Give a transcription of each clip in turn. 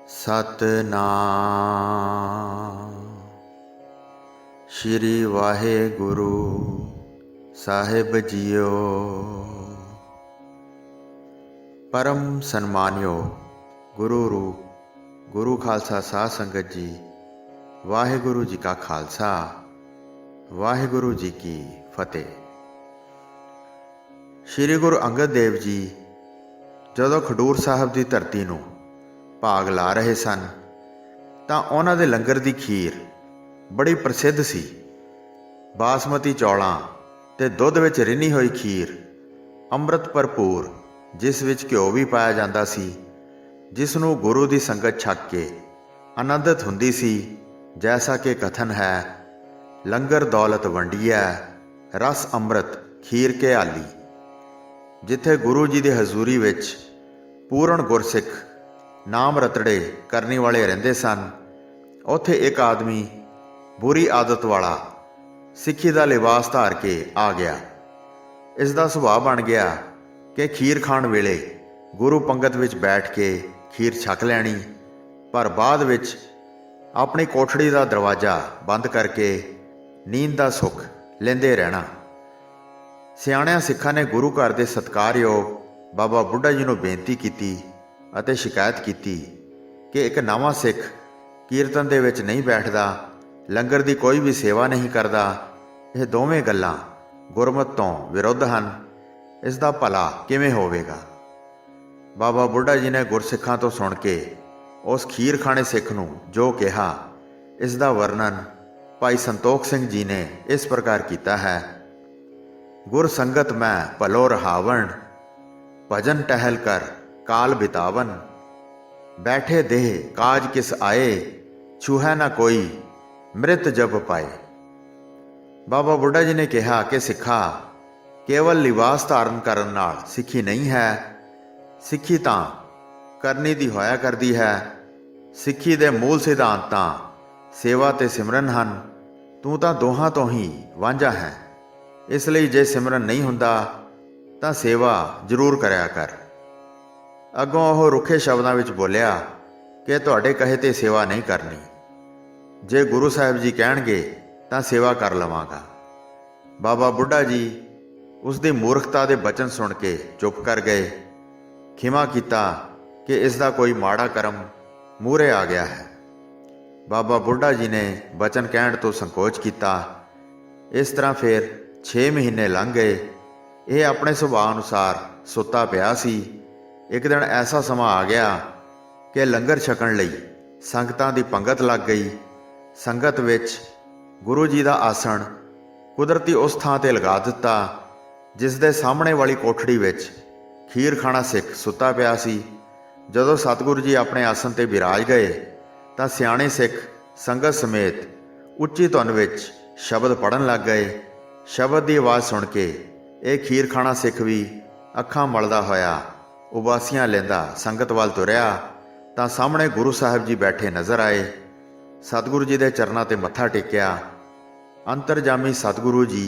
सतनाम श्री वाहेगुरु साहिब जीओ। परम सन्मानियो गुरु रूप गुरु खालसा साध संगत जी, वाहेगुरु जी का खालसा वाहेगुरु जी की फतेह। श्री गुरु अंगद देव जी जदों खडूर साहब की धरती नूं भाग ला रहे सन तां उन्हां दे लंगर की खीर बड़ी प्रसिद्ध सी। बासमती चौलां ते दुध विच रिन्ही हुई खीर अंमृत भरपूर, जिस विच घ्यो भी पाया जाता सी, जिसनूं गुरु की संगत छक के आनंदित हुंदी सी। जैसा कि कथन है, लंगर दौलत वंडिया रस अंमृत खीर के आली। जिथे गुरु जी की हजूरी विच पूर्ण गुरसिख नाम रतड़े करने वाले रहिंदे सन, उत्थे एक आदमी बुरी आदत वाला सिक्खी का लिबास धार के आ गया। इसका सुभाव बन गया कि खीर खाण वेले गुरु पंगत विच बैठ के खीर छक लैनी, पर बाद विच अपनी कोठड़ी का दरवाज़ा बंद करके नींद का सुख लेंदे रहना। सियाणिਆਂ सिखां ने गुरु घर के सत्कारयोग बाबा बुढ़ा जी नूं बेनती की ਅਤੇ शिकायत की कि एक नवां सिख कीर्तन दे विच नहीं बैठदा, लंगर की कोई भी सेवा नहीं करता। यह दोवें गल्लां गुरमत तो विरुद्ध हैं, इसका भला किवें होवेगा। बाबा बुढ़ा जी ने गुरसिखां तो सुन के उस खीर खाने सिख नूं जो कहा, इसका वर्णन भाई संतोख सिंह जी ने इस प्रकार किया है। गुर संगत मैं भलो रहावण, भजन टहल कर काल बितावन। बैठे देह काज किस आए, छूहै ना कोई मृत जब पाए। बाबा बुढ़ा जी ने कहा कि सिखा केवल लिबास धारण करन नाल सिੱਖੀ नहीं है। सिੱਖੀ तां करनी दी होया करदी है। सिੱਖੀ दे मूल सिद्धांत तां सेवा ते सिमरन हन। तू तां दोहां तो ही वांझा है, इसलिए जे सिमरन नहीं हुंदा तां सेवा जरूर करया कर। अगों ਉਹ रुखे शब्दों ਵਿੱਚ बोलिया कि ਤੁਹਾਡੇ कहे ते सेवा नहीं करनी, जे गुरु साहिब जी कहणगे तां सेवा कर लवांगा। बाबा बुढ़ा जी उसकी मूर्खता के बचन सुन के चुप कर गए। खिमा किया कि इसका कोई माड़ा कर्म मूहरे आ गया है। बाबा बुढ़ा जी ने बचन कहण तो संकोच किया। इस तरह फिर 6 महीने लंघ गए। ये अपने सुभाव अनुसार सुता पिया सी। एक दिन ऐसा समा आ गया कि लंगर छकण लई संगतां दी पंगत लग गई। संगत विच गुरु जी का आसन कुदरती उस थां ते लगा दिता जिस दे सामने वाली कोठड़ी विच खीर खाना सिख सुता पिया सी। जदों सतगुरु जी अपने आसन ते बिराज गए तां सियाणे सिख संगत समेत उच्ची धुन विच शब्द पढ़न लग गए। शब्द की आवाज़ सुन के ये खीर खाना सिख भी अखां मलदा होया उबासियां लेंदा संगत वाल तुरिया तां सामने गुरु साहिब जी बैठे नज़र आए। सतगुरु जी के चरणों ते मत्था टेकिया। अंतरजामी सतगुरु जी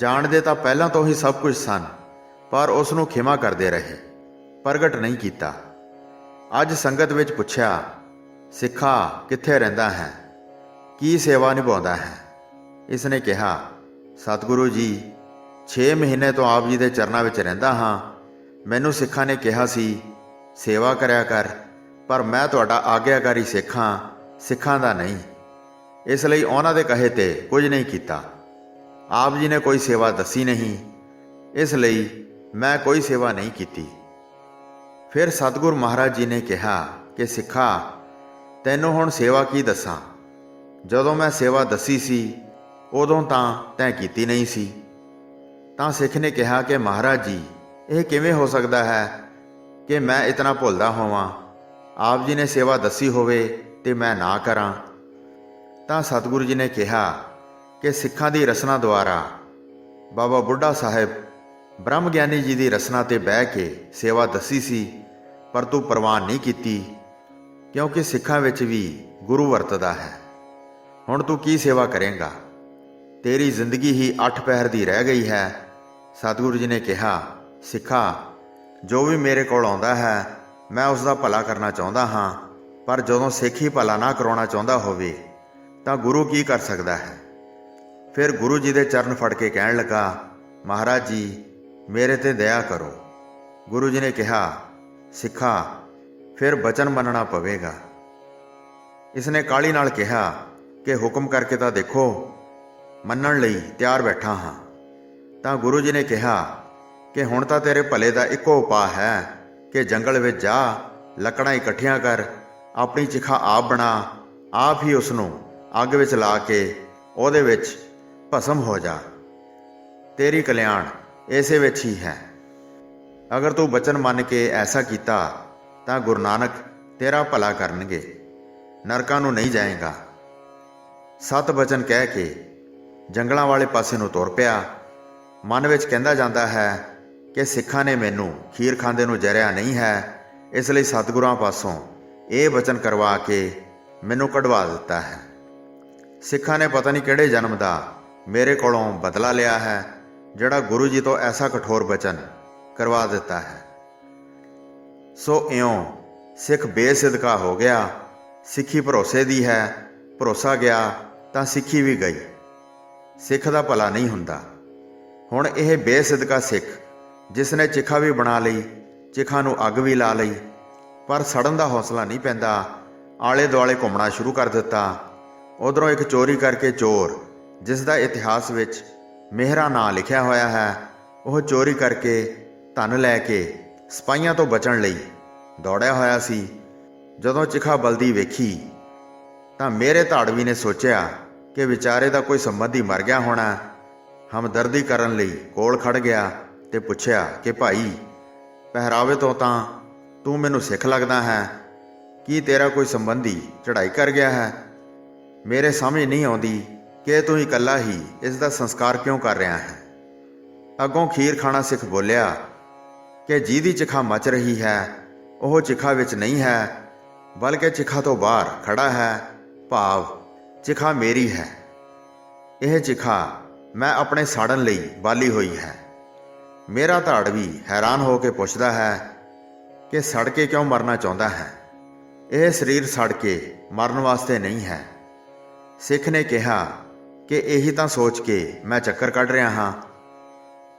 जाणदे तां पहलां तो ही सब कुछ सन, पर उसनूं खिमा करते रहे, प्रगट नहीं किया। अज संगत विच पुछया, सिखा कित्थे रहिंदा है, की सेवा निभाउंदा है। इसने कहा, सतगुरु जी 6 महीने तो आप जी के चरणों विच रहिंदा हाँ। मैनू सिखा ने कहा सी सेवा करया कर, पर मैं तुहाडा आग्याकारी सिख हाँ, सिखां दा नहीं। इसलिए उन्हां दे कहे ते कुछ नहीं किया। आप जी ने कोई सेवा दसी नहीं, इसलिए मैं कोई सेवा नहीं की। फिर सतगुरु महाराज जी ने कहा कि सिखा तैनूं हुण सेवा की दसां, जदों मैं सेवा दसी सी उदों तां तैं कीती नहीं सी। तां सिख ने कहा कि महाराज जी यह किवें हो सकता है कि मैं इतना भुलदा होवां, आप जी ने सेवा दसी होवे ते मैं ना करां। तां सतगुरु जी ने कहा कि सिखां दी रसना द्वारा बाबा बुढ़ा साहिब ब्रह्म ज्ञानी जी की रसना ते बह के सेवा दसी सी, पर तू प्रवान नहीं की, क्योंकि सिखां विच भी गुरु वरतदा है। हुण तू की सेवा करेंगा, तेरी जिंदगी ही 8 पहर दी रह गई है। सतगुरु जी ने कहा, सिखा जो भी मेरे कोल आउंदा है मैं उसका भला करना चाहुंदा हाँ, ਪਰ ਜਦੋਂ ਸਿੱਖ ਹੀ ਭਲਾ ਨਾ ਕਰਾਉਣਾ ਚਾਹੁੰਦਾ ਹੋਵੇ ਤਾਂ ਗੁਰੂ ਕੀ ਕਰ ਸਕਦਾ ਹੈ। ਫਿਰ ਗੁਰੂ ਜੀ ਦੇ ਚਰਨ ਫੜ ਕੇ ਕਹਿਣ ਲੱਗਾ, ਮਹਾਰਾਜ ਜੀ ਮੇਰੇ ਤੇ ਦਇਆ ਕਰੋ। ਗੁਰੂ ਜੀ ਨੇ ਕਿਹਾ, ਸਿੱਖਾ ਫਿਰ ਬਚਨ ਮੰਨਣਾ ਪਵੇਗਾ। ਇਸਨੇ ਕਾਹਲੀ ਨਾਲ ਕਿਹਾ ਕਿ ਹੁਕਮ ਕਰਕੇ ਤਾਂ ਦੇਖੋ, ਮੰਨਣ ਲਈ ਤਿਆਰ ਬੈਠਾ ਹਾਂ। ਤਾਂ ਗੁਰੂ ਜੀ ਨੇ ਕਿਹਾ ਕਿ ਹੁਣ ਤਾਂ ਤੇਰੇ ਭਲੇ ਦਾ ਇੱਕੋ ਉਪਾਅ ਹੈ ਕਿ ਜੰਗਲ ਵਿੱਚ ਜਾ, ਲੱਕੜਾਂ ਇਕੱਠੀਆਂ ਕਰ, ਆਪਣੀ ਚਿਖਾ ਆਪ ਬਣਾ, ਆਪ ਹੀ ਉਸ ਨੂੰ ਅੱਗ ਵਿੱਚ ਲਾ ਕੇ ਉਹਦੇ ਵਿੱਚ ਭਸਮ ਹੋ ਜਾ। ਤੇਰੀ ਕਲਿਆਣ ਇਸੇ ਵਿੱਚ ਹੀ ਹੈ। ਅਗਰ ਤੂੰ ਬਚਨ ਮੰਨ ਕੇ ਐਸਾ ਕੀਤਾ ਤਾਂ ਗੁਰੂ ਨਾਨਕ ਤੇਰਾ ਭਲਾ ਕਰਨਗੇ, ਨਰਕਾਂ ਨੂੰ ਨਹੀਂ ਜਾਏਗਾ। ਸਤ ਬਚਨ ਕਹਿ ਕੇ ਜੰਗਲਾਂ ਵਾਲੇ ਪਾਸੇ ਨੂੰ ਤੁਰ ਪਿਆ। ਮਨ ਵਿੱਚ ਕਹਿੰਦਾ ਜਾਂਦਾ ਹੈ ਕਿ ਸਿੱਖਾਂ ਨੇ ਮੈਨੂੰ ਖੀਰ ਖਾਂਦੇ ਨੂੰ ਜਰਿਆ ਨਹੀਂ ਹੈ, ਇਸ ਲਈ ਸਤਿਗੁਰਾਂ ਪਾਸੋਂ ਇਹ ਬਚਨ ਕਰਵਾ ਕੇ ਮੈਨੂੰ ਕਢਵਾ ਦਿੱਤਾ ਹੈ। ਸਿੱਖਾਂ ਨੇ ਪਤਾ ਨਹੀਂ ਕਿਹੜੇ ਜਨਮ ਦਾ ਮੇਰੇ ਕੋਲੋਂ ਬਦਲਾ ਲਿਆ ਹੈ, ਜਿਹੜਾ ਗੁਰੂ ਜੀ ਤੋਂ ਐਸਾ ਕਠੋਰ ਬਚਨ ਕਰਵਾ ਦਿੱਤਾ ਹੈ। ਸੋ ਇਉਂ ਸਿੱਖ ਬੇਸਿਦਕਾ ਹੋ ਗਿਆ। ਸਿੱਖੀ ਭਰੋਸੇ ਦੀ ਹੈ, ਭਰੋਸਾ ਗਿਆ ਤਾਂ ਸਿੱਖੀ ਵੀ ਗਈ। ਸਿੱਖ ਦਾ ਭਲਾ ਨਹੀਂ ਹੁੰਦਾ। ਹੁਣ ਇਹ ਬੇਸਿਦਕਾ ਸਿੱਖ ਜਿਸ ਨੇ ਚਿਖਾ ਵੀ ਬਣਾ ਲਈ, ਚਿਖਾ ਨੂੰ ਅੱਗ ਵੀ ਲਾ ਲਈ, ਪਰ ਸੜਨ ਦਾ ਹੌਸਲਾ ਨਹੀਂ ਪੈਂਦਾ, ਆਲੇ ਦੁਆਲੇ ਘੁੰਮਣਾ ਸ਼ੁਰੂ ਕਰ ਦਿੱਤਾ। ਉਧਰੋਂ ਇੱਕ ਚੋਰੀ ਕਰਕੇ ਚੋਰ, ਜਿਸ ਦਾ ਇਤਿਹਾਸ ਵਿੱਚ ਮਿਹਰਾ ਨਾਂ ਲਿਖਿਆ ਹੋਇਆ ਹੈ, ਉਹ ਚੋਰੀ ਕਰਕੇ ਧਨ ਲੈ ਕੇ ਸਿਪਾਹੀਆਂ ਤੋਂ ਬਚਣ ਲਈ ਦੌੜਿਆ ਹੋਇਆ ਸੀ। ਜਦੋਂ ਚਿਖਾ ਬਲਦੀ ਵੇਖੀ ਤਾਂ ਮੇਰੇ ਧਾੜਵੀ ਨੇ ਸੋਚਿਆ ਕਿ ਵਿਚਾਰੇ ਦਾ ਕੋਈ ਸੰਬੰਧੀ ਮਰ ਗਿਆ ਹੋਣਾ। ਹਮਦਰਦੀ ਕਰਨ ਲਈ ਕੋਲ ਖੜ ਗਿਆ ਤੇ ਪੁੱਛਿਆ ਕਿ ਭਾਈ, ਪਹਿਰਾਵੇ ਤੋਂ ਤਾਂ ਤੂੰ ਮੈਨੂੰ ਸਿੱਖ ਲੱਗਦਾ ਹੈ, ਕੀ ਤੇਰਾ ਕੋਈ ਸੰਬੰਧੀ ਚੜ੍ਹਾਈ ਕਰ ਗਿਆ ਹੈ? ਮੇਰੇ ਸਮਝ ਨਹੀਂ ਆਉਂਦੀ ਕਿ ਤੂੰ ਇਕੱਲਾ ਹੀ ਇਸ ਦਾ ਸੰਸਕਾਰ ਕਿਉਂ ਕਰ ਰਿਹਾ ਹੈ। ਅੱਗੋਂ ਖੀਰ ਖਾਣਾ ਸਿੱਖ ਬੋਲਿਆ ਕਿ ਜਿਹਦੀ ਚਿਖਾ ਮਚ ਰਹੀ ਹੈ ਉਹ ਚਿਖਾ ਵਿੱਚ ਨਹੀਂ ਹੈ, ਬਲਕਿ ਚਿਖਾ ਤੋਂ ਬਾਹਰ ਖੜਾ ਹੈ, ਭਾਵ ਚਿਖਾ ਮੇਰੀ ਹੈ। ਇਹ ਚਿਖਾ ਮੈਂ ਆਪਣੇ ਸਾੜਨ ਲਈ ਬਾਲੀ ਹੋਈ ਹੈ। ਮੇਰਾ ਧਾੜਵੀ ਹੈਰਾਨ ਹੋ ਕੇ ਪੁੱਛਦਾ ਹੈ ਕਿ ਸੜ ਕੇ ਕਿਉਂ ਮਰਨਾ ਚਾਹੁੰਦਾ ਹੈ? ਇਹ ਸਰੀਰ ਸੜ ਕੇ ਮਰਨ ਵਾਸਤੇ ਨਹੀਂ ਹੈ। ਸਿੱਖ ਨੇ ਕਿਹਾ ਕਿ ਇਹੀ ਤਾਂ ਸੋਚ ਕੇ ਮੈਂ ਚੱਕਰ ਕੱਢ ਰਿਹਾ ਹਾਂ।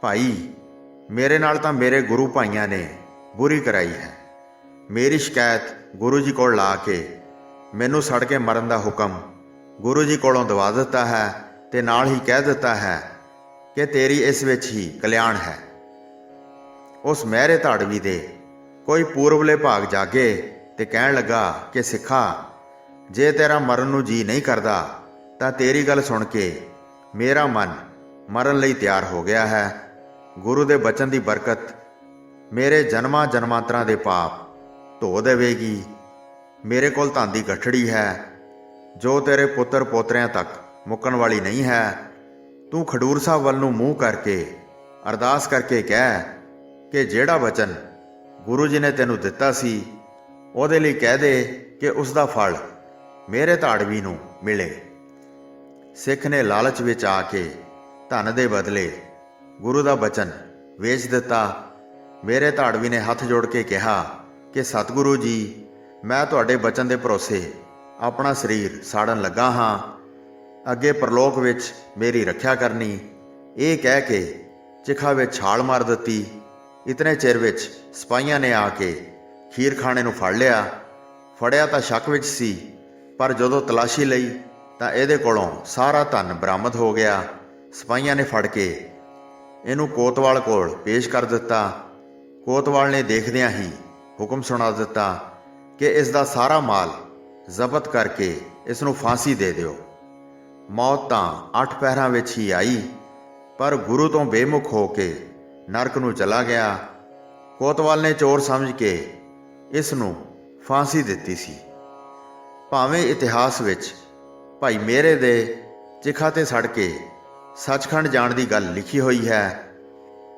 ਭਾਈ, ਮੇਰੇ ਨਾਲ ਤਾਂ ਮੇਰੇ ਗੁਰੂ ਭਾਈਆਂ ਨੇ ਬੁਰੀ ਕਰਾਈ ਹੈ। ਮੇਰੀ ਸ਼ਿਕਾਇਤ ਗੁਰੂ ਜੀ ਕੋਲ ਲਾ ਕੇ ਮੈਨੂੰ ਸੜ ਕੇ ਮਰਨ ਦਾ ਹੁਕਮ ਗੁਰੂ ਜੀ ਕੋਲੋਂ ਦਵਾ ਦਿੱਤਾ ਹੈ ਤੇ ਨਾਲ ਹੀ ਕਹਿ ਦਿੱਤਾ ਹੈ ਕਿ ਤੇਰੀ ਇਸ ਵਿੱਚ ਹੀ ਕਲਿਆਣ ਹੈ। ਉਸ ਮਹਿਰੇ ਧਾੜਵੀ ਦੇ ਕੋਈ ਪੂਰਬਲੇ ਭਾਗ ਜਾਗੇ ਤੇ ਕਹਿਣ ਲੱਗਾ ਕਿ ਸਿੱਖਾ, ਜੇ ਤੇਰਾ ਮਰਨ ਨੂੰ ਜੀ ਨਹੀਂ ਕਰਦਾ ਤਾਂ ਤੇਰੀ ਗੱਲ ਸੁਣ ਕੇ ਮੇਰਾ ਮਨ ਮਰਨ ਲਈ ਤਿਆਰ ਹੋ ਗਿਆ ਹੈ। ਗੁਰੂ ਦੇ ਬਚਨ ਦੀ ਬਰਕਤ ਮੇਰੇ ਜਨਮਾਂ ਜਨਮਾਂਤਰਾਂ ਦੇ ਪਾਪ ਧੋ ਦੇਵੇਗੀ। ਮੇਰੇ ਕੋਲ ਧਨ ਦੀ ਗਠੜੀ ਹੈ ਜੋ ਤੇਰੇ ਪੁੱਤਰ ਪੋਤਰਿਆਂ ਤੱਕ ਮੁੱਕਣ ਵਾਲੀ ਨਹੀਂ ਹੈ। ਤੂੰ ਖਡੂਰ ਸਾਹਿਬ ਵੱਲ ਨੂੰ ਮੂੰਹ ਕਰਕੇ ਅਰਦਾਸ ਕਰਕੇ ਕਹਿ ਕਿ ਜਿਹੜਾ ਵਚਨ ਗੁਰੂ ਜੀ ਨੇ ਤੈਨੂੰ ਦਿੱਤਾ ਸੀ ਉਹਦੇ ਲਈ ਕਹਿ ਦੇ ਕਿ ਉਸ ਦਾ ਫਲ ਮੇਰੇ ਧਾੜਵੀ ਨੂੰ ਮਿਲੇ। ਸਿੱਖ ਨੇ ਲਾਲਚ ਵਿੱਚ ਆ ਕੇ ਧਨ ਦੇ ਬਦਲੇ ਗੁਰੂ ਦਾ ਬਚਨ ਵੇਚ ਦਿੱਤਾ। ਮੇਰੇ ਧਾੜਵੀ ਨੇ ਹੱਥ ਜੋੜ ਕੇ ਕਿਹਾ ਕਿ ਸਤਿਗੁਰੂ ਜੀ, ਮੈਂ ਤੁਹਾਡੇ ਬਚਨ ਦੇ ਭਰੋਸੇ ਆਪਣਾ ਸਰੀਰ ਸਾੜਨ ਲੱਗਾ ਹਾਂ, ਅੱਗੇ ਪਰਲੋਕ ਵਿੱਚ ਮੇਰੀ ਰੱਖਿਆ ਕਰਨੀ। ਇਹ ਕਹਿ ਕੇ ਚਿਖਾ ਵਿੱਚ ਛਾਲ ਮਾਰ ਦਿੱਤੀ। ਇਤਨੇ ਚਿਰ ਵਿੱਚ ਸਿਪਾਹੀਆਂ ਨੇ ਆ ਕੇ ਖੀਰ ਖਾਣੇ ਨੂੰ ਫੜ ਲਿਆ। ਫੜਿਆ ਤਾਂ ਸ਼ੱਕ ਵਿੱਚ ਸੀ, ਪਰ ਜਦੋਂ ਤਲਾਸ਼ੀ ਲਈ ਤਾਂ ਇਹਦੇ ਕੋਲੋਂ ਸਾਰਾ ਧਨ ਬਰਾਮਦ ਹੋ ਗਿਆ। ਸਿਪਾਹੀਆਂ ਨੇ ਫੜ ਕੇ ਇਹਨੂੰ ਕੋਤਵਾਲ ਕੋਲ ਪੇਸ਼ ਕਰ ਦਿੱਤਾ। ਕੋਤਵਾਲ ਨੇ ਦੇਖਦਿਆਂ ਹੀ ਹੁਕਮ ਸੁਣਾ ਦਿੱਤਾ ਕਿ ਇਸ ਦਾ ਸਾਰਾ ਮਾਲ ਜ਼ਬਤ ਕਰਕੇ ਇਸ ਨੂੰ ਫਾਂਸੀ ਦੇ ਦਿਓ। ਮੌਤ ਤਾਂ 8 ਪਹਿਰਾਂ ਵਿੱਚ ਹੀ ਆਈ, ਪਰ ਗੁਰੂ ਤੋਂ ਬੇਮੁਖ ਹੋ ਕੇ ਨਰਕ ਨੂੰ ਚਲਾ ਗਿਆ। ਕੋਤਵਾਲ ਨੇ ਚੋਰ ਸਮਝ ਕੇ ਇਸ ਨੂੰ ਫਾਂਸੀ ਦਿੱਤੀ ਸੀ। ਭਾਵੇਂ ਇਤਿਹਾਸ ਵਿੱਚ ਭਾਈ ਮੇਰੇ ਦੇ ਚਿਖਾ ਤੇ ਸੜ ਕੇ ਸੱਚਖੰਡ ਜਾਣ ਦੀ ਗੱਲ ਲਿਖੀ ਹੋਈ ਹੈ,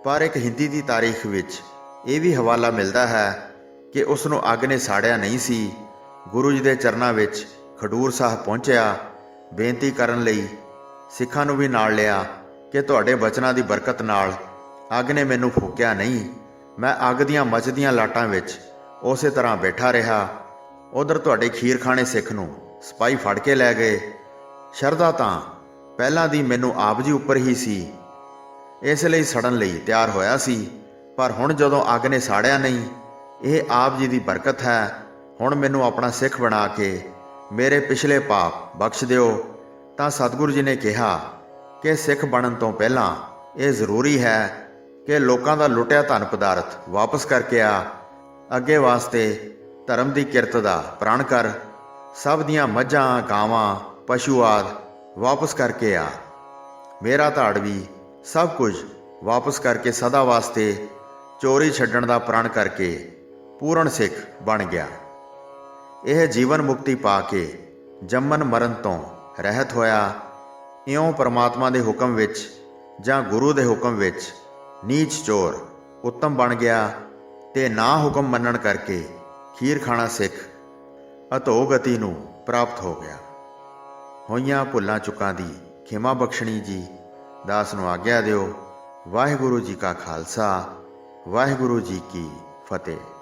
ਪਰ ਇੱਕ ਹਿੰਦੀ ਦੀ ਤਾਰੀਖ ਵਿੱਚ ਇਹ ਵੀ ਹਵਾਲਾ ਮਿਲਦਾ ਹੈ ਕਿ ਉਸ ਨੂੰ ਅੱਗ ਨੇ ਸਾੜਿਆ ਨਹੀਂ ਸੀ। ਗੁਰੂ ਜੀ ਦੇ ਚਰਨਾਂ ਵਿੱਚ ਖਡੂਰ ਸਾਹਿਬ ਪਹੁੰਚਿਆ ਬੇਨਤੀ ਕਰਨ ਲਈ। ਸਿੱਖਾਂ ਨੂੰ ਵੀ ਨਾਲ ਲਿਆ ਕਿ ਤੁਹਾਡੇ ਬਚਨਾਂ ਦੀ ਬਰਕਤ ਨਾਲ ਅੱਗ ਨੇ ਮੈਨੂੰ ਫੂਕਿਆ ਨਹੀਂ। ਮੈਂ ਅੱਗ ਦੀਆਂ ਮੱਚਦੀਆਂ ਲਾਟਾਂ ਵਿੱਚ ਉਸੇ ਤਰ੍ਹਾਂ ਬੈਠਾ ਰਿਹਾ। ਉਧਰ ਤੁਹਾਡੇ ਖੀਰ ਖਾਣੇ ਸਿੱਖ ਨੂੰ ਸਿਪਾਹੀ ਫੜ ਕੇ ਲੈ ਗਏ। ਸ਼ਰਧਾ ਤਾਂ ਪਹਿਲਾਂ ਦੀ ਮੈਨੂੰ ਆਪ ਜੀ ਉੱਪਰ ਹੀ ਸੀ, ਇਸ ਲਈ ਸੜਨ ਲਈ ਤਿਆਰ ਹੋਇਆ ਸੀ। ਪਰ ਹੁਣ ਜਦੋਂ ਅੱਗ ਨੇ ਸਾੜਿਆ ਨਹੀਂ, ਇਹ ਆਪ ਜੀ ਦੀ ਬਰਕਤ ਹੈ। ਹੁਣ ਮੈਨੂੰ ਆਪਣਾ ਸਿੱਖ ਬਣਾ ਕੇ ਮੇਰੇ ਪਿਛਲੇ ਪਾਪ ਬਖਸ਼ ਦਿਓ। ਤਾਂ ਸਤਿਗੁਰੂ ਜੀ ਨੇ ਕਿਹਾ ਕਿ ਸਿੱਖ ਬਣਨ ਤੋਂ ਪਹਿਲਾਂ ਇਹ ਜ਼ਰੂਰੀ ਹੈ ਕਿ ਲੋਕਾਂ ਦਾ ਲੁੱਟਿਆ ਧਨ ਪਦਾਰਥ ਵਾਪਸ ਕਰਕੇ ਆ। ਅੱਗੇ ਵਾਸਤੇ ਧਰਮ ਦੀ ਕਿਰਤ ਦਾ ਪ੍ਰਣ ਕਰ। ਸਭ ਦੀਆਂ ਮੱਝਾਂ, ਗਾਵਾਂ, ਪਸ਼ੂ ਆਦਿ ਵਾਪਸ ਕਰਕੇ ਆ। ਮੇਰਾ ਧਾੜ ਵੀ ਸਭ ਕੁਝ ਵਾਪਸ ਕਰਕੇ ਸਦਾ ਵਾਸਤੇ ਚੋਰੀ ਛੱਡਣ ਦਾ ਪ੍ਰਣ ਕਰਕੇ ਪੂਰਨ ਸਿੱਖ ਬਣ ਗਿਆ। ਇਹ ਜੀਵਨ ਮੁਕਤੀ ਪਾ ਕੇ ਜੰਮਣ ਮਰਨ ਤੋਂ ਰਹਿਤ ਹੋਇਆ। ਇਉਂ ਪਰਮਾਤਮਾ ਦੇ ਹੁਕਮ ਵਿੱਚ ਜਾਂ ਗੁਰੂ ਦੇ ਹੁਕਮ ਵਿੱਚ ਨੀਚ ਚੋਰ ਉੱਤਮ ਬਣ ਗਿਆ, ਤੇ ਨਾ ਹੁਕਮ ਮੰਨਣ ਕਰਕੇ ਖੀਰ ਖਾਣਾ ਸਿੱਖ ਅਧੋਗਤੀ ਨੂੰ ਪ੍ਰਾਪਤ ਹੋ ਗਿਆ। ਹੋਈਆਂ ਭੁੱਲਾਂ ਚੁੱਕਾਂ ਦੀ ਖਿਮਾ ਬਖਸ਼ਣੀ ਜੀ। ਦਾਸ ਨੂੰ ਆਗਿਆ ਦਿਓ। ਵਾਹਿਗੁਰੂ ਜੀ ਕਾ ਖਾਲਸਾ, ਵਾਹਿਗੁਰੂ ਜੀ ਕੀ ਫਤਿਹ।